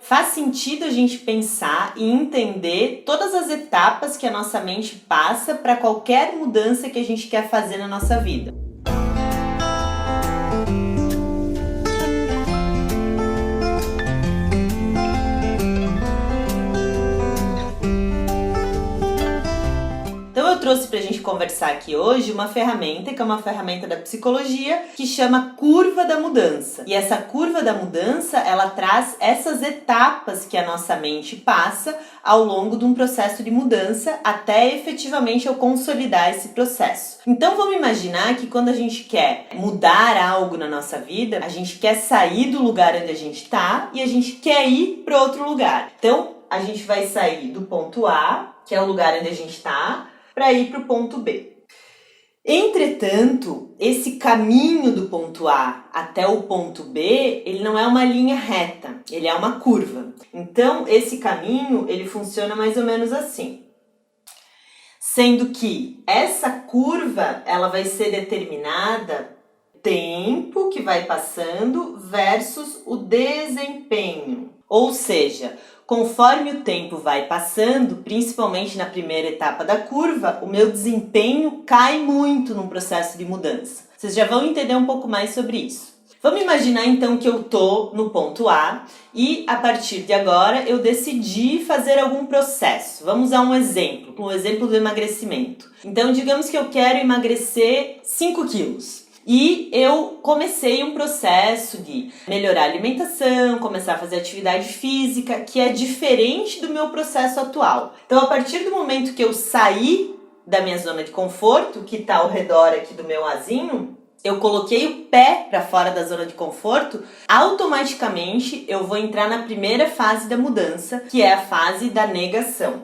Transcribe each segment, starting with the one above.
Faz sentido a gente pensar e entender todas as etapas que a nossa mente passa para qualquer mudança que a gente quer fazer na nossa vida. Então eu trouxe para a gente conversar aqui hoje uma ferramenta, que é uma ferramenta da psicologia, que chama curva da mudança. E essa curva da mudança, ela traz essas etapas que a nossa mente passa ao longo de um processo de mudança até efetivamente eu consolidar esse processo. Então vamos imaginar que quando a gente quer mudar algo na nossa vida, a gente quer sair do lugar onde a gente está e a gente quer ir para outro lugar. Então a gente vai sair do ponto A, que é o lugar onde a gente está, para ir para o ponto B. Entretanto, esse caminho do ponto A até o ponto B, ele não é uma linha reta, ele é uma curva. Então, esse caminho, ele funciona mais ou menos assim. Sendo que essa curva, ela vai ser determinada tempo que vai passando versus o desempenho. Ou seja, conforme o tempo vai passando, principalmente na primeira etapa da curva, o meu desempenho cai muito no processo de mudança. Vocês já vão entender um pouco mais sobre isso. Vamos imaginar então que eu tô no ponto A e a partir de agora eu decidi fazer algum processo. Vamos usar um exemplo do emagrecimento. Então digamos que eu quero emagrecer 5 quilos. E eu comecei um processo de melhorar a alimentação, começar a fazer atividade física, que é diferente do meu processo atual. Então, a partir do momento que eu saí da minha zona de conforto, que está ao redor aqui do meu azinho, eu coloquei o pé para fora da zona de conforto, automaticamente eu vou entrar na primeira fase da mudança, que é a fase da negação.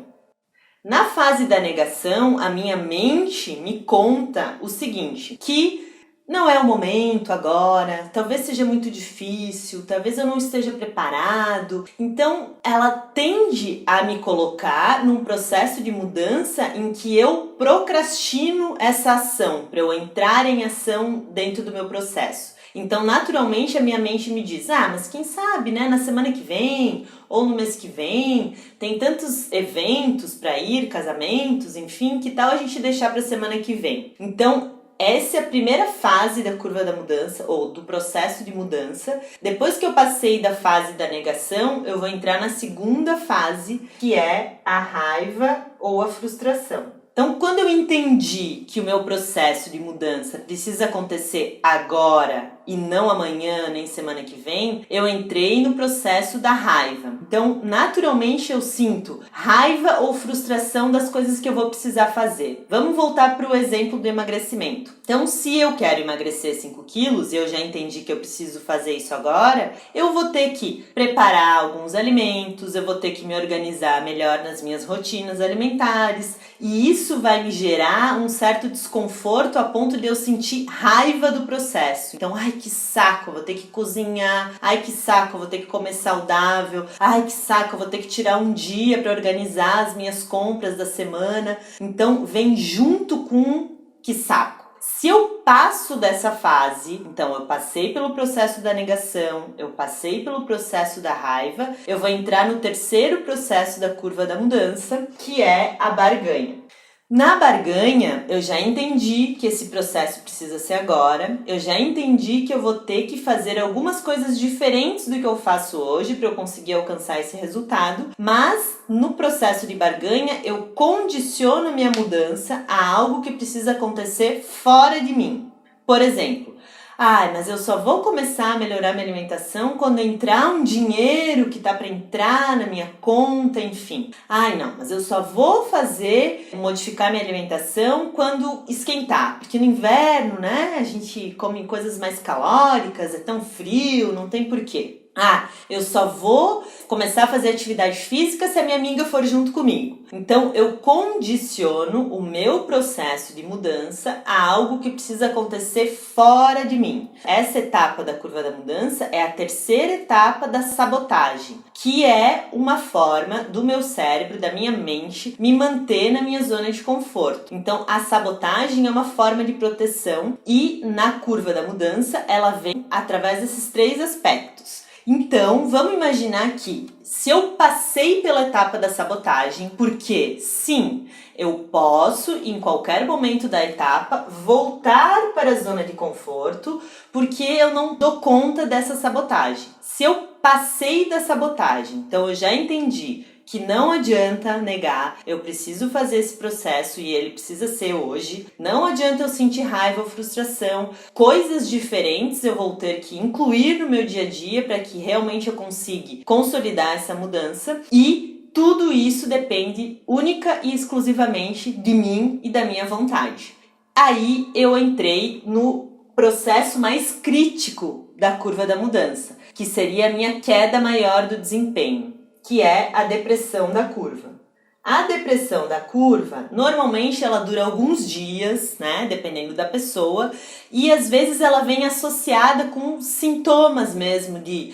Na fase da negação, a minha mente me conta o seguinte, que não é o momento agora, talvez seja muito difícil, talvez eu não esteja preparado. Então, ela tende a me colocar num processo de mudança em que eu procrastino essa ação, para eu entrar em ação dentro do meu processo. Então, naturalmente, a minha mente me diz, mas quem sabe, né, na semana que vem ou no mês que vem, tem tantos eventos para ir, casamentos, enfim, que tal a gente deixar para a semana que vem? Então, essa é a primeira fase da curva da mudança, ou do processo de mudança. Depois que eu passei da fase da negação, eu vou entrar na segunda fase, que é a raiva ou a frustração. Então, quando eu entendi que o meu processo de mudança precisa acontecer agora e não amanhã nem semana que vem, eu entrei no processo da raiva. Então, naturalmente eu sinto raiva ou frustração das coisas que eu vou precisar fazer. Vamos voltar para o exemplo do emagrecimento. Então, se eu quero emagrecer 5 quilos e eu já entendi que eu preciso fazer isso agora, eu vou ter que preparar alguns alimentos, eu vou ter que me organizar melhor nas minhas rotinas alimentares, e isso vai me gerar um certo desconforto a ponto de eu sentir raiva do processo. Então, que saco, eu vou ter que cozinhar, que saco, eu vou ter que comer saudável, que saco, eu vou ter que tirar um dia para organizar as minhas compras da semana. Então, vem junto com que saco. Se eu passo dessa fase, então eu passei pelo processo da negação, eu passei pelo processo da raiva, eu vou entrar no terceiro processo da curva da mudança, que é a barganha. Na barganha, eu já entendi que esse processo precisa ser agora, eu já entendi que eu vou ter que fazer algumas coisas diferentes do que eu faço hoje para eu conseguir alcançar esse resultado, mas no processo de barganha eu condiciono minha mudança a algo que precisa acontecer fora de mim. Por exemplo, mas eu só vou começar a melhorar minha alimentação quando entrar um dinheiro que tá para entrar na minha conta, enfim. Não, mas eu só vou modificar minha alimentação quando esquentar, porque no inverno, né, a gente come coisas mais calóricas, é tão frio, não tem porquê. Eu só vou começar a fazer atividade física se a minha amiga for junto comigo. Então, eu condiciono o meu processo de mudança a algo que precisa acontecer fora de mim. Essa etapa da curva da mudança é a terceira etapa da sabotagem, que é uma forma do meu cérebro, da minha mente, me manter na minha zona de conforto. Então, a sabotagem é uma forma de proteção e na curva da mudança ela vem através desses 3 aspectos. Então, vamos imaginar que se eu passei pela etapa da sabotagem, porque sim, eu posso, em qualquer momento da etapa, voltar para a zona de conforto, porque eu não dou conta dessa sabotagem. Se eu passei da sabotagem, então eu já entendi que não adianta negar, eu preciso fazer esse processo e ele precisa ser hoje. Não adianta eu sentir raiva ou frustração. Coisas diferentes eu vou ter que incluir no meu dia a dia para que realmente eu consiga consolidar essa mudança. E tudo isso depende única e exclusivamente de mim e da minha vontade. Aí eu entrei no processo mais crítico da curva da mudança, que seria a minha queda maior do desempenho, que é a depressão da curva. A depressão da curva, normalmente ela dura alguns dias, né, dependendo da pessoa, e às vezes ela vem associada com sintomas mesmo de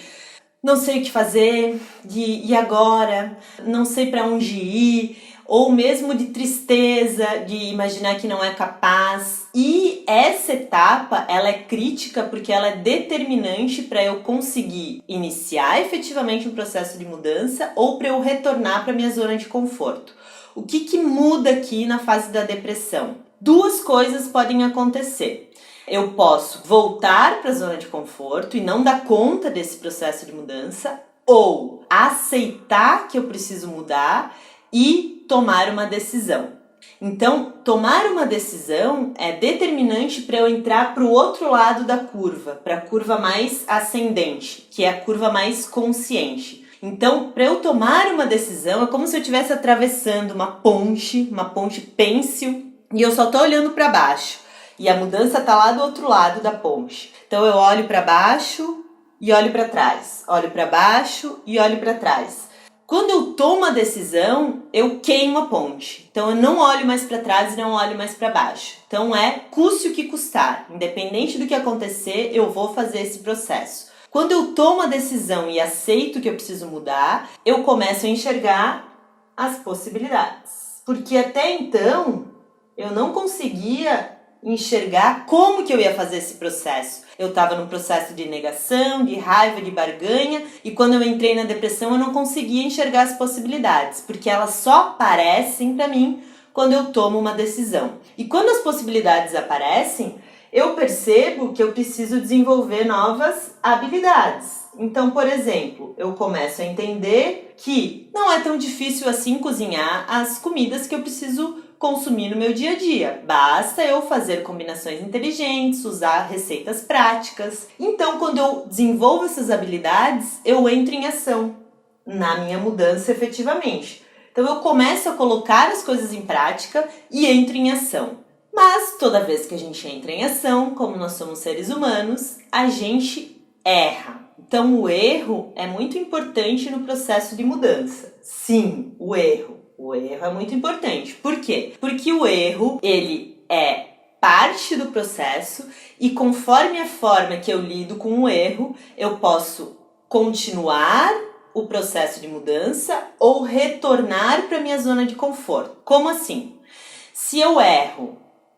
não sei o que fazer, de e agora, não sei para onde ir, ou mesmo de tristeza, de imaginar que não é capaz. E essa etapa, ela é crítica porque ela é determinante para eu conseguir iniciar efetivamente um processo de mudança ou para eu retornar para minha zona de conforto. O que muda aqui na fase da depressão? Duas coisas podem acontecer. Eu posso voltar para a zona de conforto e não dar conta desse processo de mudança, ou aceitar que eu preciso mudar e tomar uma decisão. Então, tomar uma decisão é determinante para eu entrar para o outro lado da curva, para a curva mais ascendente, que é a curva mais consciente. Então, para eu tomar uma decisão, é como se eu estivesse atravessando uma ponte pêncil, e eu só estou olhando para baixo. E a mudança está lá do outro lado da ponte. Então, eu olho para baixo e olho para trás. Olho para baixo e olho para trás. Quando eu tomo a decisão, eu queimo a ponte. Então, eu não olho mais para trás e não olho mais para baixo. Então, custe o que custar. Independente do que acontecer, eu vou fazer esse processo. Quando eu tomo a decisão e aceito que eu preciso mudar, eu começo a enxergar as possibilidades. Porque até então, eu não conseguia enxergar como que eu ia fazer esse processo. Eu estava num processo de negação, de raiva, de barganha, e quando eu entrei na depressão eu não conseguia enxergar as possibilidades, porque elas só aparecem para mim quando eu tomo uma decisão. E quando as possibilidades aparecem, eu percebo que eu preciso desenvolver novas habilidades. Então, por exemplo, eu começo a entender que não é tão difícil assim cozinhar as comidas que eu preciso consumir no meu dia a dia. Basta eu fazer combinações inteligentes, usar receitas práticas. Então, quando eu desenvolvo essas habilidades, eu entro em ação na minha mudança efetivamente. Então, eu começo a colocar as coisas em prática e entro em ação. Mas, toda vez que a gente entra em ação, como nós somos seres humanos, a gente erra. Então, o erro é muito importante no processo de mudança. Sim, o erro. O erro é muito importante. Por quê? Porque o erro, ele é parte do processo e conforme a forma que eu lido com o erro, eu posso continuar o processo de mudança ou retornar para minha zona de conforto. Como assim? Se eu erro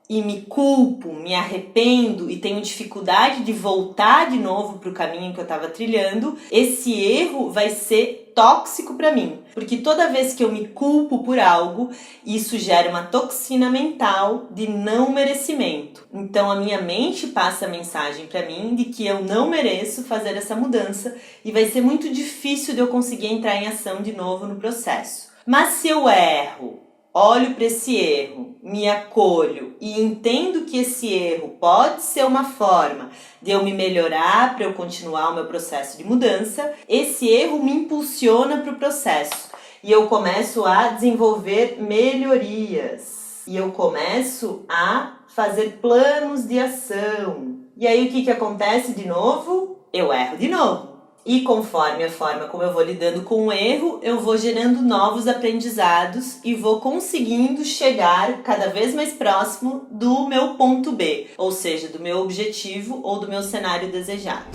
e me culpo, me arrependo e tenho dificuldade de voltar de novo para o caminho que eu estava trilhando, esse erro vai ser tóxico para mim. Porque toda vez que eu me culpo por algo, isso gera uma toxina mental de não merecimento. Então a minha mente passa a mensagem para mim de que eu não mereço fazer essa mudança e vai ser muito difícil de eu conseguir entrar em ação de novo no processo. Mas se eu erro, olho para esse erro, me acolho e entendo que esse erro pode ser uma forma de eu me melhorar para eu continuar o meu processo de mudança, esse erro me impulsiona para o processo e eu começo a desenvolver melhorias e eu começo a fazer planos de ação. E aí o que acontece de novo? Eu erro de novo. E conforme a forma como eu vou lidando com o erro, eu vou gerando novos aprendizados e vou conseguindo chegar cada vez mais próximo do meu ponto B, ou seja, do meu objetivo ou do meu cenário desejado.